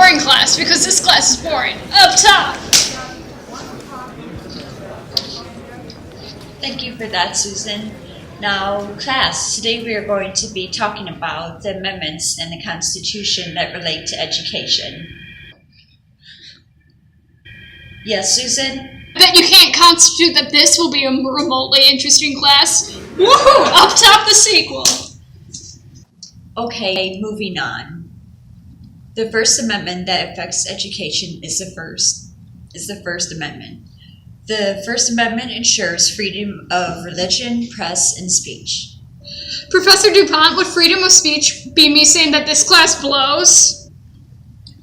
boring class because this class is boring. Up top! Thank you for that, Susan. Now, class, today we are going to be talking about the amendments in the Constitution that relate to education. Yes, Susan? I bet you can't constitute that this will be a remotely interesting class. Woohoo! Up top the sequel! Okay, moving on. The First Amendment that affects education is the First Amendment. The First Amendment ensures freedom of religion, press, and speech. Professor DuPont, would freedom of speech be me saying that this class blows?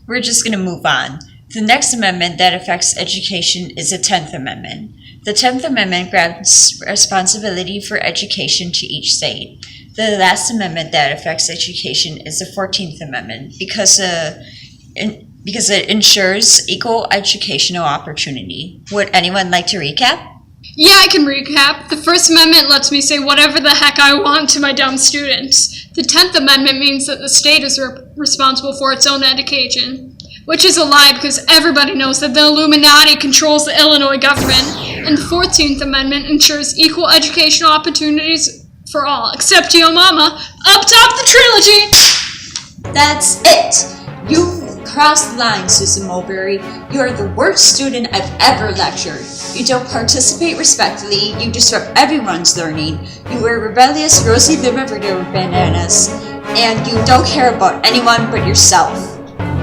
We're just going to move on. The next amendment that affects education is the 10th Amendment. The 10th Amendment grants responsibility for education to each state. The last amendment that affects education is the 14th Amendment because it ensures equal educational opportunity. Would anyone like to recap? Yeah, I can recap. The First Amendment lets me say whatever the heck I want to my dumb students. The 10th Amendment means that the state is responsible for its own education, which is a lie because everybody knows that the Illuminati controls the Illinois government. And the 14th Amendment ensures equal educational opportunities for all, except to your mama. Up top the trilogy! That's it! You crossed the line, Susan Mulberry. You are the worst student I've ever lectured. You don't participate respectfully, you disrupt everyone's learning, you wear rebellious Rosie the Riverdale bananas, and you don't care about anyone but yourself.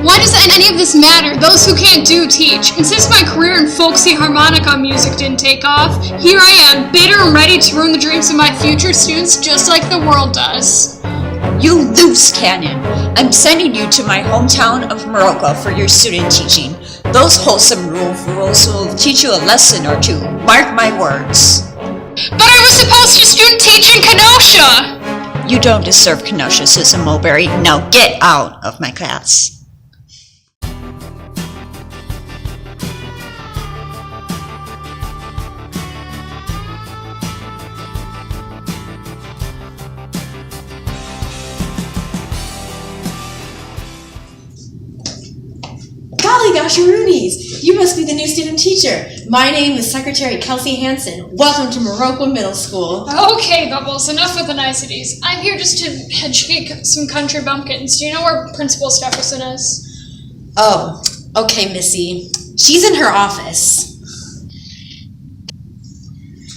Why does any of this matter? Those who can't do teach. And since my career in folksy harmonica music didn't take off, here I am, bitter and ready to ruin the dreams of my future students just like the world does. You loose cannon! I'm sending you to my hometown of Muroqua for your student teaching. Those wholesome rules will teach you a lesson or two. Mark my words. But I was supposed to student teach in Kenosha! You don't deserve Kenosha, Susan Mulberry. Now get out of my class. Golly gosh, Roonies! You must be the new student teacher. My name is Secretary Kelsey Hansen. Welcome to Muroqua Middle School. Okay, Bubbles, enough with the niceties. I'm here just to educate some country bumpkins. Do you know where Principal Stefferson is? Oh, okay, Missy. She's in her office.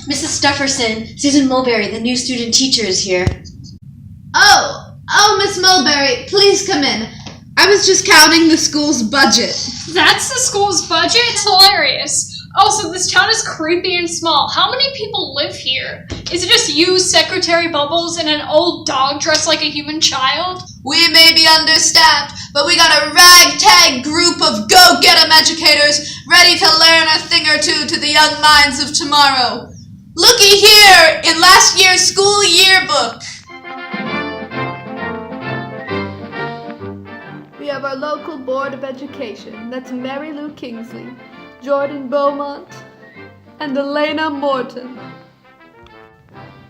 Mrs. Stefferson, Susan Mulberry, the new student teacher, is here. Oh, Miss Mulberry, please come in. I was just counting the school's budget. That's the school's budget? It's hilarious. Also, this town is creepy and small. How many people live here? Is it just you, Secretary Bubbles, and an old dog dressed like a human child? We may be understaffed, but we got a ragtag group of go-get-em educators ready to learn a thing or two to the young minds of tomorrow. Looky here in last year's school yearbook. We have our local Board of Education. That's Mary Lou Kingsley, Jordan Beaumont, and Elena Morton.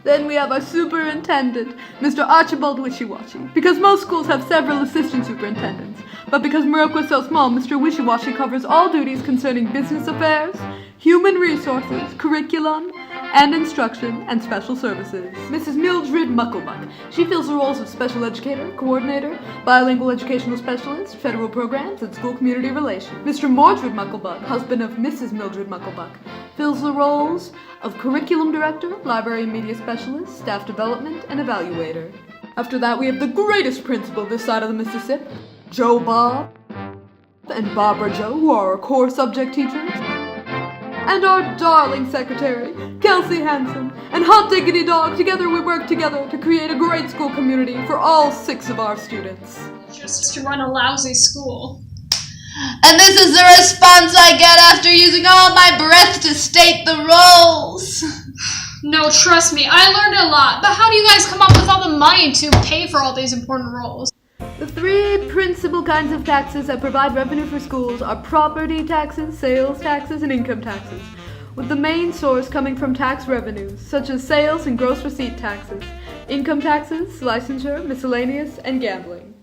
Then we have our superintendent, Mr. Archibald Wishy-Washy, because most schools have several assistant superintendents. But because Muroqua is so small, Mr. Wishy-Washy covers all duties concerning business affairs, human resources, curriculum, and instruction, and special services. Mrs. Mildred Mucklebuck. She fills the roles of special educator, coordinator, bilingual educational specialist, federal programs, and school community relations. Mr. Mordred Mucklebuck, husband of Mrs. Mildred Mucklebuck, fills the roles of curriculum director, library and media specialist, staff development, and evaluator. After that, we have the greatest principal this side of the Mississippi, Joe Bob and Barbara Joe, who are our core subject teachers. And our darling secretary, Kelsey Hansen, and Hot Diggity Dog. Together we work together to create a great school community for all 6 of our students. Just to run a lousy school. And this is the response I get after using all my breath to state the roles. No, trust me, I learned a lot. But how do you guys come up with all the money to pay for all these important roles? The 3 principal kinds of taxes that provide revenue for schools are property taxes, sales taxes, and income taxes, with the main source coming from tax revenues, such as sales and gross receipt taxes, income taxes, licensure, miscellaneous, and gambling.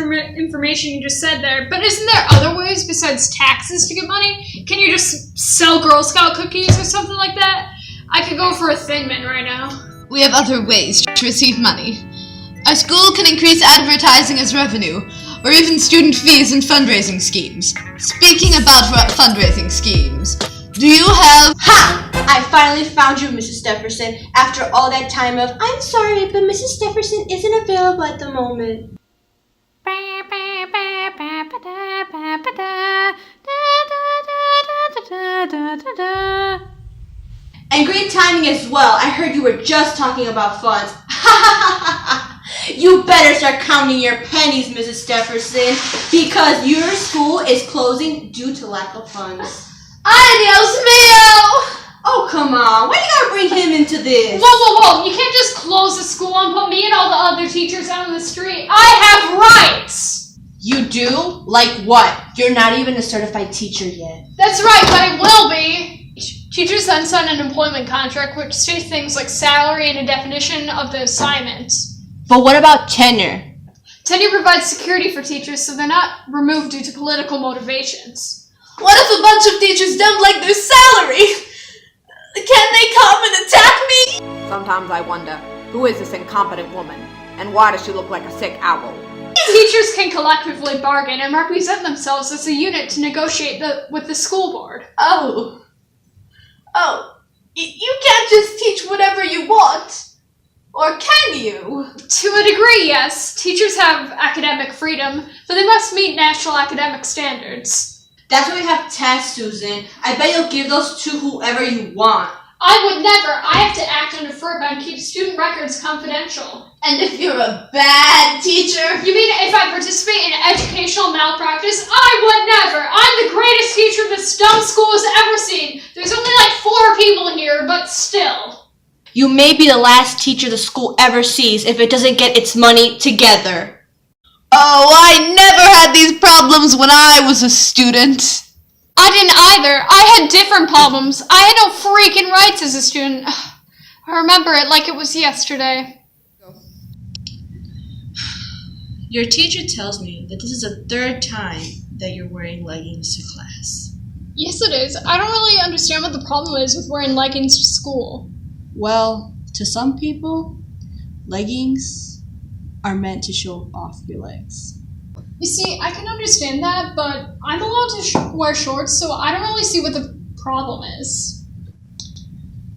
information you just said there, but isn't there other ways besides taxes to get money? Can you just sell Girl Scout cookies or something like that? I could go for a Thin Mint right now. We have other ways to receive money. Our school can increase advertising as revenue, or even student fees and fundraising schemes. Speaking about fundraising schemes, do you have... Ha! I finally found you, Mrs. Stefferson, after all that time of, I'm sorry, but Mrs. Stefferson isn't available at the moment. And great timing as well. I heard you were just talking about funds. You better start counting your pennies, Mrs. Stefferson, because your school is closing due to lack of funds. Ay, Dios mío! Oh, come on. Why do you gotta bring him into this? Whoa. You can't just close the school and put me and all the other teachers out on the street. I have rights! You do? Like what? You're not even a certified teacher yet. That's right, but I will be. Teachers then sign an employment contract which states things like salary and a definition of the assignment. But what about tenure? Tenure provides security for teachers so they're not removed due to political motivations. What if a bunch of teachers don't like their salary? Can they come and attack me? Sometimes I wonder, who is this incompetent woman? And why does she look like a sick owl? Teachers can collectively bargain and represent themselves as a unit to negotiate with the school board. You can't just teach whatever you want. Or can you? To a degree, yes. Teachers have academic freedom, but they must meet national academic standards. That's why we have tests, Susan. I bet you'll give those to whoever you want. I would never. I have to act under FERPA and keep student records confidential. And if you're a bad teacher? You mean if I participate in educational malpractice? I would never. I'm the greatest teacher this dumb school has ever seen. There's only like 4 people here, but still. You may be the last teacher the school ever sees if it doesn't get its money together. Oh, I never had these problems when I was a student. I didn't either. I had different problems. I had no freaking rights as a student. I remember it like it was yesterday. Your teacher tells me that this is the 3rd time that you're wearing leggings to class. Yes, it is. I don't really understand what the problem is with wearing leggings to school. Well, to some people, leggings are meant to show off your legs. You see, I can understand that, but I'm allowed to wear shorts, so I don't really see what the problem is.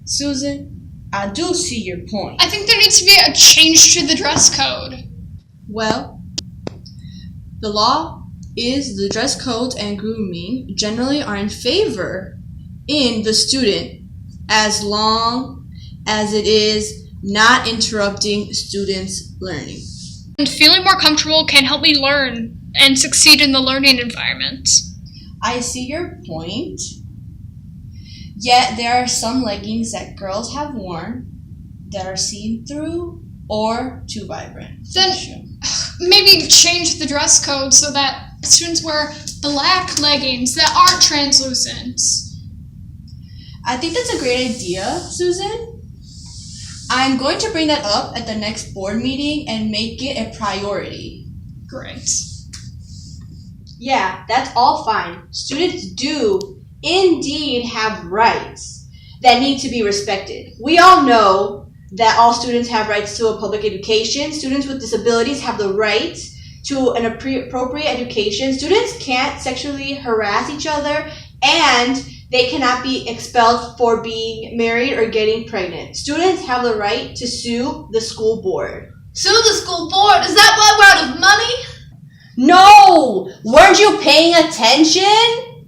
Susan, I do see your point. I think there needs to be a change to the dress code. Well, the law is the dress codes and grooming generally are in favor in the student as long as it is not interrupting students' learning. And feeling more comfortable can help me learn and succeed in the learning environment. I see your point. Yet there are some leggings that girls have worn that are seen through or too vibrant. Then maybe change the dress code so that students wear black leggings that aren't translucent. I think that's a great idea, Susan. I'm going to bring that up at the next board meeting and make it a priority. Great. Yeah, that's all fine. Students do indeed have rights that need to be respected. We all know that all students have rights to a public education. Students with disabilities have the right to an appropriate education. Students can't sexually harass each other, and they cannot be expelled for being married or getting pregnant. Students have the right to sue the school board. Sue the school board? Is that why we're out of money? No! Weren't you paying attention?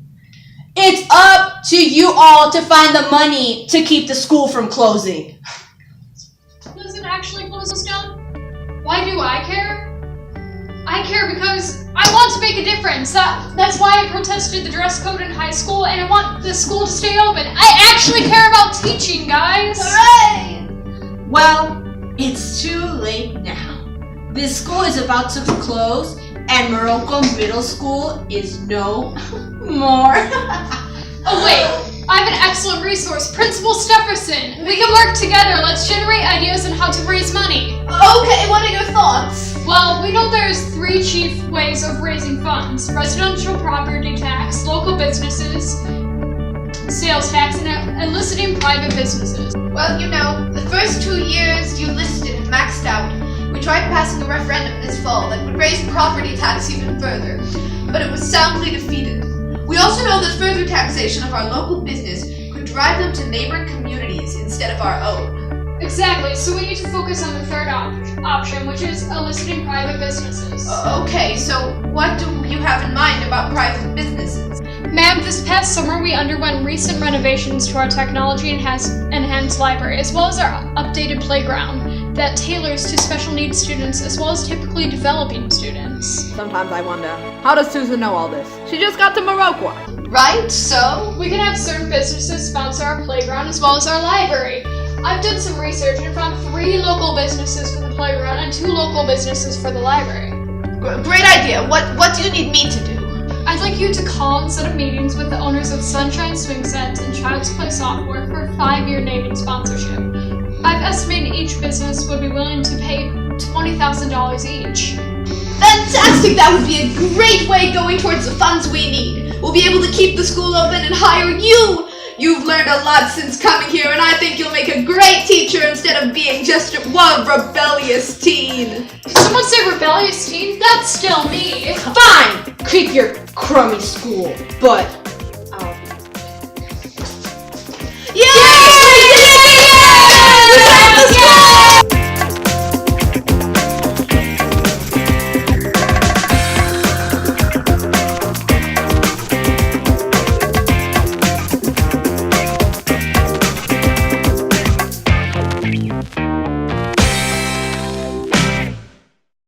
It's up to you all to find the money to keep the school from closing. Does it actually close down? Why do I care? I care because I want to make a difference. That's why I protested the dress code in high school, and I want the school to stay open. I actually care about teaching, guys. Hooray! Well, it's too late now. This school is about to close, and Muroqua Middle School is no more. Oh wait, I have an excellent resource, Principal Stefferson. We can work together. Let's generate ideas on how to raise money. Okay, what are your thoughts? Well, we know there's 3 chief ways of raising funds: residential property tax, local businesses, sales tax, and eliciting private businesses. Well, the first 2 years you listed and maxed out. We tried passing a referendum this fall that would raise property tax even further, but it was soundly defeated. We also know that further taxation of our local business could drive them to neighboring communities instead of our own. Exactly, so we need to focus on the third option, which is eliciting private businesses. Okay, so what do you have in mind about private businesses? Ma'am, this past summer we underwent recent renovations to our technology-enhanced library, as well as our updated playground that tailors to special needs students as well as typically developing students. Sometimes I wonder, how does Susan know all this? She just got to Muroqua. Right, so? We can have certain businesses sponsor our playground as well as our library. I've done some research and found 3 local businesses for the playground and 2 local businesses for the library. Great idea. What do you need me to do? I'd like you to call and set up meetings with the owners of Sunshine Swing Sets and Child's Play Software for a 5-year naming sponsorship. I've estimated each business would be willing to pay $20,000 each. Fantastic! That would be a great way going towards the funds we need. We'll be able to keep the school open and hire you. You've learned a lot since coming here, and I think you'll make a great teacher instead of being just one rebellious teen. Did someone say rebellious teen? That's still me. Fine! Keep your crummy school, but